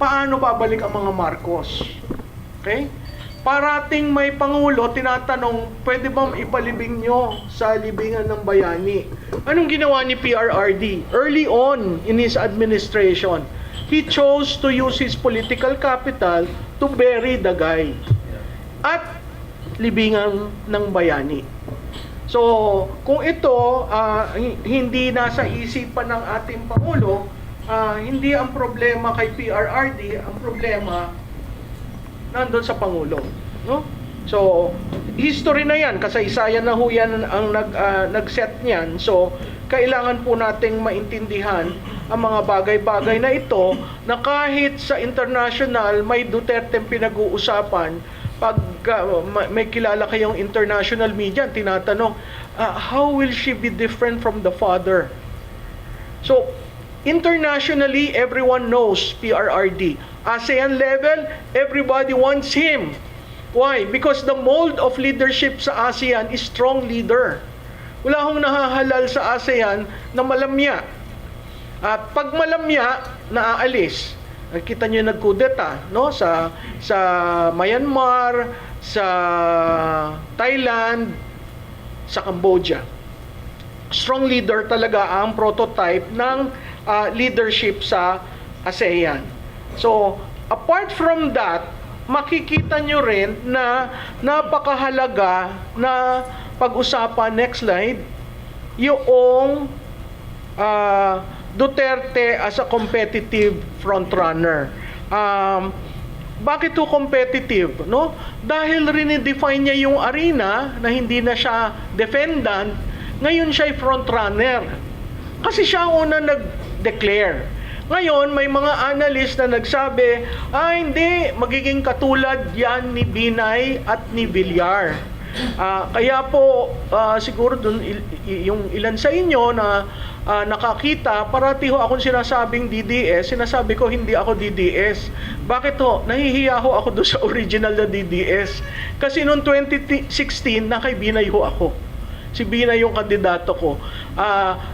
paano babalik ang mga Marcos? Okay? Parating may Pangulo, tinatanong, pwede bang ipalibing nyo sa libingan ng bayani? Anong ginawa ni PRRD? Early on in his administration, he chose to use his political capital to bury the guy at libingan ng bayani. So, kung ito hindi nasa isipan ng ating Pangulo, hindi ang problema kay PRRD, ang problema nandun sa Pangulo, no? So, history na yan, kasaysayan na ho yan ang nag-set niyan. So, kailangan po nating maintindihan ang mga bagay-bagay na ito na kahit sa international may Duterte pinag-uusapan, pag may kilala kayong international media, tinatanong, how will she be different from the father? So, internationally, everyone knows PRRD. ASEAN level, everybody wants him. Why? Because the mold of leadership sa ASEAN is strong leader. Wala hong nahahalal sa ASEAN na malamya. At pag malamya, naaalis. Nakita niyo nagkudeta, no? Sa Myanmar, sa Thailand, sa Cambodia. Strong leader talaga ang prototype ng leadership sa ASEAN. So, apart from that, makikita nyo rin na napakahalaga na pag-usapan, next slide, yung Duterte as a competitive frontrunner. Bakit to competitive? No? Dahil rinidefine niya yung arena na hindi na siya defendant, ngayon siya ay frontrunner. Kasi siya ang una nag-declare. Ngayon, may mga analyst na nagsabi, hindi, magiging katulad yan ni Binay at ni Villar. Kaya po, siguro dun, yung ilan sa inyo na nakakita, parati ho akong sinasabing DDS, sinasabi ko hindi ako DDS. Bakit ho? Nahihiya ho ako doon sa original na DDS. Kasi noong 2016, kay Binay ho ako. Si Bina yung kandidato ko.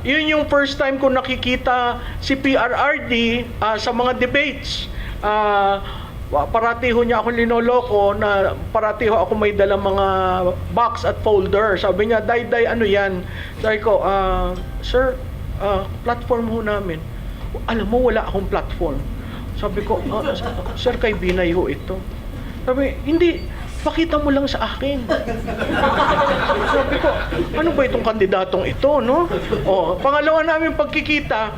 Yun yung first time ko nakikita si PRRD sa mga debates. Parati ho niya ako linoloko na parati ho ako may dalang mga box at folder. Sabi niya, day, ano yan? Sabi ko, sir, platform ho namin. Alam mo, wala akong platform. Sabi ko, sir, kay Binay ho ito. Sabi, hindi, pakita mo lang sa akin. Sabi ko, ano ba itong kandidatong ito, no? Pangalawa namin pagkikita,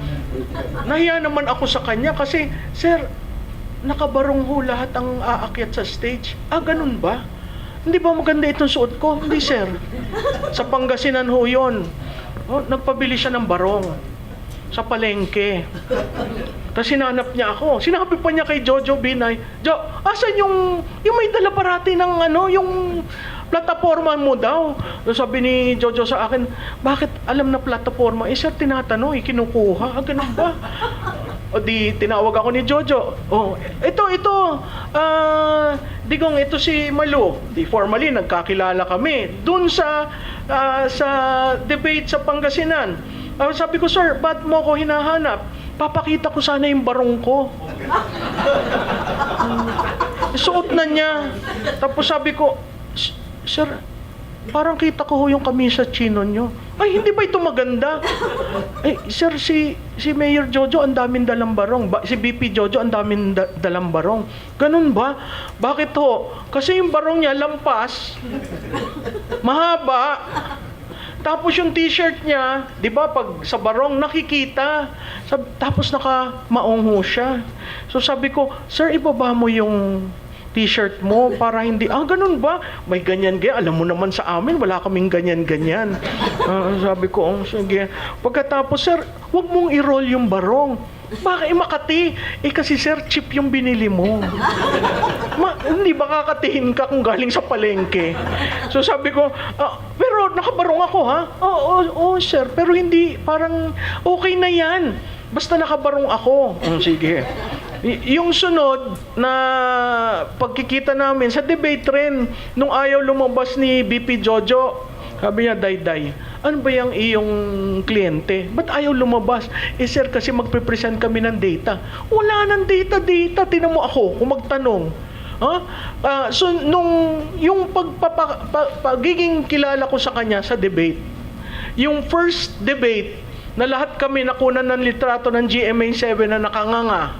nahiya naman ako sa kanya kasi, sir, nakabarong ho lahat ang aakyat sa stage. Ganun ba? Hindi ba maganda itong suot ko? Hindi, sir. Sa Pangasinan ho yun. Nagpabili siya ng barong sa palengke. Tapos sinanap niya ako. Sinabi pa niya kay Jojo Binay, asan yung may dala parati ng yung plataforma mo daw? So sabi ni Jojo sa akin, bakit alam na plataforma? Sir, tinatanong, kinukuha. Ganun ba? O di, tinawag ako ni Jojo. Ito, Digong, ito si Malu. Di, formally, nagkakilala kami. Doon sa debate sa Pangasinan. Sabi ko, sir, ba't mo ako hinahanap? Papakita ko sana yung barong ko. Suot na niya. Tapos sabi ko, sir, parang kita ko yung kamisa chino nyo. Ay, hindi ba ito maganda? Sir, si Mayor Jojo, ang daming dalang barong. Si BP Jojo, ang daming dalang barong. Ganun ba? Bakit ho? Kasi yung barong niya, lampas, mahaba, tapos yung t-shirt niya, di ba, pag sa barong, nakikita. Tapos naka-maong ho siya. So sabi ko, sir, ibaba mo yung t-shirt mo para hindi, ganun ba? May ganyan-ganyan. Alam mo naman sa amin, wala kaming ganyan-ganyan. Sabi ko, sige. Pagkatapos, sir, wag mong i-roll yung barong. Bakit Makati? Kasi sir, cheap yung binili mo. Hindi ba kakatihin ka kung galing sa palengke? So sabi ko, pero nakabarong ako ha? Oo, sir, pero hindi, parang okay na yan. Basta nakabarong ako. Sige. Yung sunod na pagkikita namin sa debate rin, nung ayaw lumabas ni BP Jojo, Sabi niya, Day, ano ba yung iyong kliyente? Ba't ayaw lumabas? Sir, kasi magpe-present kami ng data. Wala ng data. Tinan mo ako kung magtanong. So, yung pagiging kilala ko sa kanya sa debate, yung first debate, na lahat kami nakunan ng litrato ng GMA7 na nakanganga.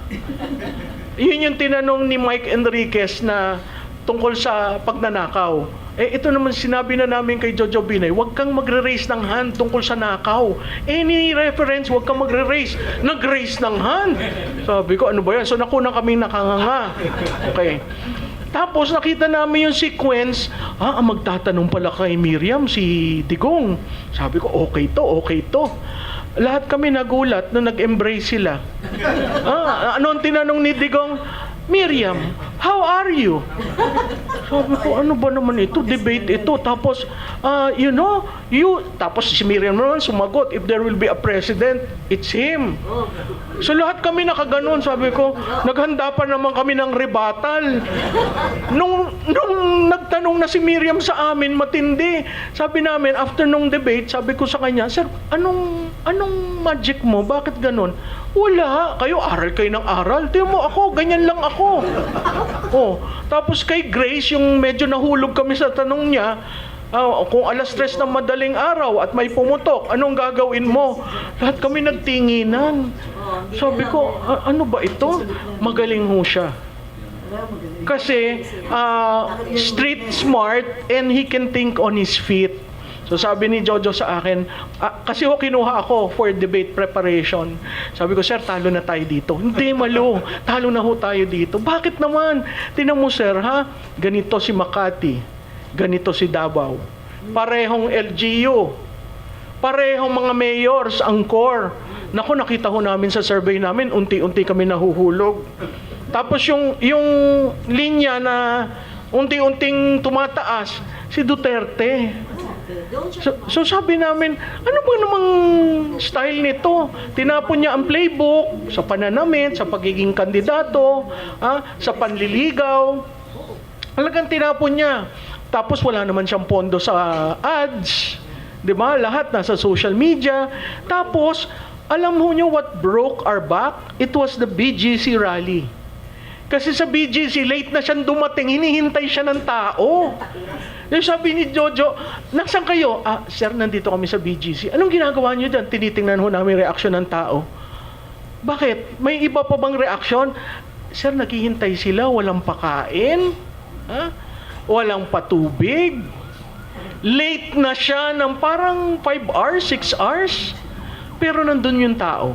Yun yung tinanong ni Mike Enriquez na tungkol sa pagnanakaw. Ito naman sinabi na namin kay Jojo Binay, huwag kang magre-raise ng hand tungkol sa nakaw. Any reference, huwag kang magre-raise. Nag-raise ng hand. Sabi ko, ano ba yan? So nakuna kaming nakanganga. Okay. Tapos nakita namin yung sequence, magtatanong pala kay Miriam si Digong. Sabi ko, okay to. Lahat kami nagulat nung nag-embrace sila. Ano ang tinanong ni Digong? Miriam, how are you? Sabi ko, ano ba naman ito? Debate ito. Tapos, tapos si Miriam naman sumagot, if there will be a president, it's him. So lahat kami nakaganon. Sabi ko, naghanda pa naman kami ng rebuttal. Nung nagtanong na si Miriam sa amin, matindi. Sabi namin, after nung debate, sabi ko sa kanya, Sir, anong magic mo? Bakit ganon? Wala. Kayo, aral kayo ng aral. Tingnan mo ako, ganyan lang ako. Tapos kay Grace, yung medyo nahulog kami sa tanong niya, kung 3:00 ng madaling araw at may pumutok, anong gagawin mo? Lahat kami nagtinginan. Sabi ko, ano ba ito? Magaling ho siya. Kasi, street smart and he can think on his feet. So sabi ni Jojo sa akin, kasi kinuha ako for debate preparation. Sabi ko, Sir, talo na tayo dito. Hindi, Malo. Talo na ho tayo dito. Bakit naman? Tingnan mo, Sir, ganito si Makati. Ganito si Davao. Parehong LGU. Parehong mga mayors, angkor. Naku, nakita ho namin sa survey namin, unti-unti kami nahuhulog. Tapos yung linya na unti-unting tumataas, si Duterte. So sabi namin, ano ba namang style nito? Tinapon niya ang playbook sa pananamit, sa pagiging kandidato, sa panliligaw. Talagang tinapon niya. Tapos wala naman siyang pondo sa ads. 'Di ba? Lahat nasa social media. Tapos, alam mo niyo what broke our back? It was the BGC rally. Kasi sa BGC, late na siyang dumating, hinihintay siya ng tao. Yung sabi ni Jojo, nasaan kayo? Sir, nandito kami sa BGC. Anong ginagawa niyo dyan? Tinitingnan ho namin reaksyon ng tao. Bakit? May iba pa bang reaksyon? Sir, naghihintay sila, walang pakain, walang patubig. Late na siya ng parang 5 hours, 6 hours. Pero nandun yung tao.